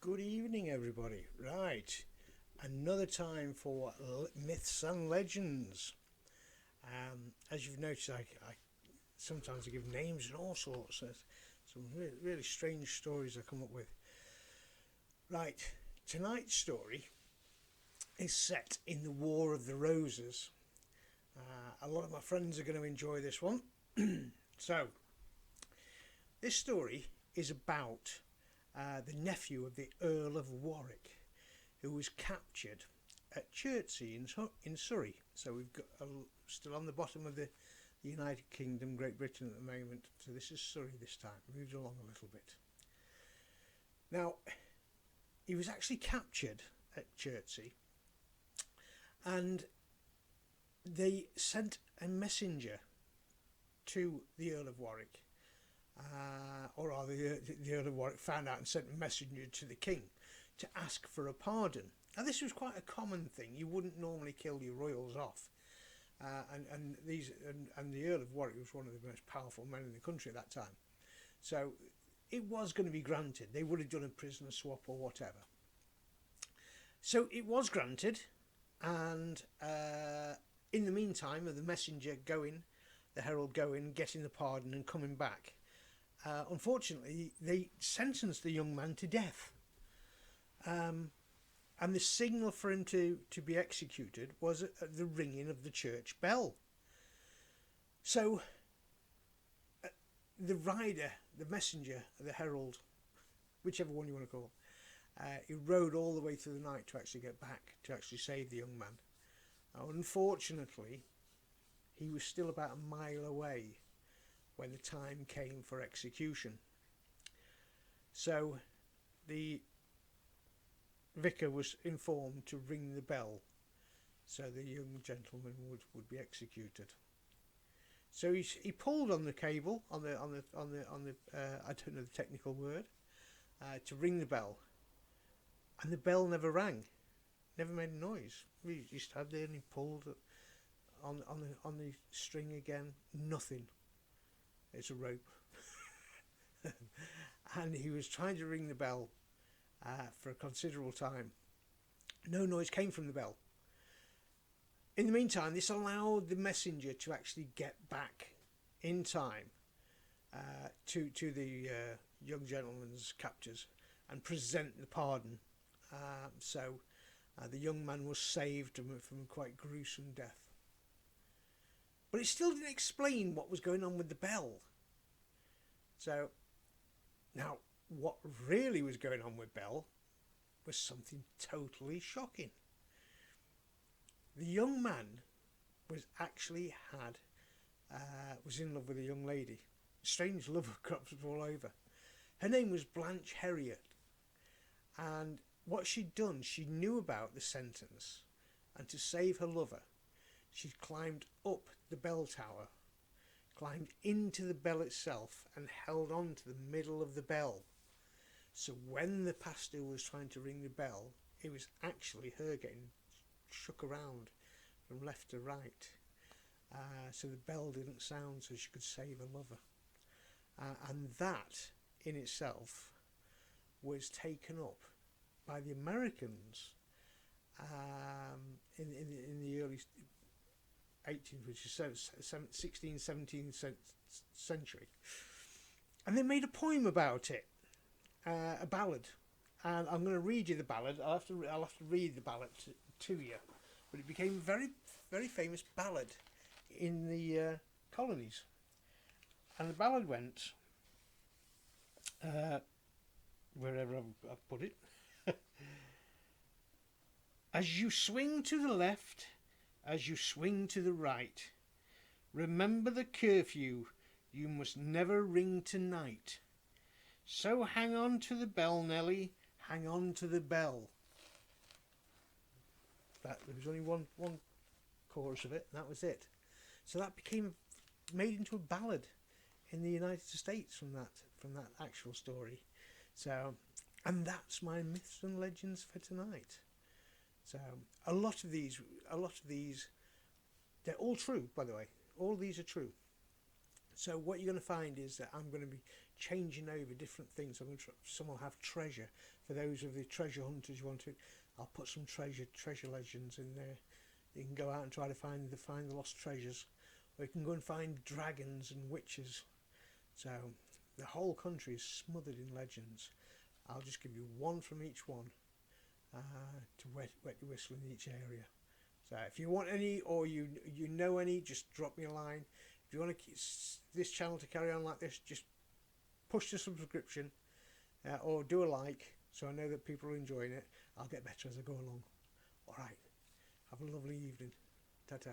Good evening, everybody. Right, another time for myths and legends. As you've noticed, I sometimes I give names and all sorts. Some really strange stories I come up with. Right, tonight's story is set in the War of the Roses. A lot of my friends are going to enjoy this one. So, this story is about the nephew of the Earl of Warwick, who was captured at Chertsey in Surrey. So we've got still on the bottom of the United Kingdom, Great Britain at the moment. So this is Surrey this time. Moved along a little bit. Now, he was actually captured at Chertsey, and they sent a messenger to the Earl of Warwick. Or rather, the Earl of Warwick found out and sent a messenger to the king to ask for a pardon. Now, this was quite a common thing. You wouldn't normally kill your royals off, and the Earl of Warwick was one of the most powerful men in the country at that time. So it was going to be granted. They would have done a prisoner swap or whatever. So it was granted, and in the meantime of the messenger going, the herald going, getting the pardon and coming back, unfortunately they sentenced the young man to death, and the signal for him to be executed was at the ringing of the church bell. So the rider, the messenger, the herald, whichever one you want to call, he rode all the way through the night to actually get back to actually save the young man. Unfortunately, he was still about a mile away when the time came for execution. So the vicar was informed to ring the bell so the young gentleman would be executed. So he pulled on the cable on the I don't know the technical word, to ring the bell, and the bell never rang, never made a noise. He stood there and he pulled on the string again, nothing. It's a rope. And he was trying to ring the bell for a considerable time. No noise came from the bell. In the meantime, this allowed the messenger to actually get back in time to the young gentleman's captors and present the pardon. So the young man was saved from a quite gruesome death. But it still didn't explain what was going on with the bell. So, now, what really was going on with Bell was something totally shocking. The young man was in love with a young lady. Strange love crops all over. Her name was Blanche Heriot. And what she'd done, she knew about the sentence. And to save her lover, she'd climbed up the bell tower, climbed into the bell itself, and held on to the middle of the bell. So when the pastor was trying to ring the bell, it was actually her getting shook around from left to right. So the bell didn't sound, so she could save her lover. And that in itself was taken up by the Americans in the early 18th, which is 16th, 17th century, and they made a poem about it, a ballad, and I'm going to read you the ballad. I'll have to read the ballad to you, but it became a very, very famous ballad in the colonies, and the ballad went wherever I've put it. As you swing to the left, as you swing to the right, remember the curfew, you must never ring tonight. So hang on to the bell, Nelly, hang on to the bell. There was only one chorus of it, and that was it. So that became made into a ballad in the United States from that actual story. So, and that's my myths and legends for tonight. So a lot of these, they're all true, by the way. All these are true. So what you're going to find is that I'm going to be changing over different things. I'm going to some will have treasure for those of the treasure hunters you want to. I'll put some treasure legends in there. You can go out and try to find the lost treasures, or you can go and find dragons and witches. So the whole country is smothered in legends. I'll just give you one from each one to wet your whistle in each area. So if you want any, or you know any, just drop me a line. If you want to keep this channel to carry on like this, just push the subscription or do a like, so I know that people are enjoying it. I'll get better as I go along. Alright, have a lovely evening. Ta-ta.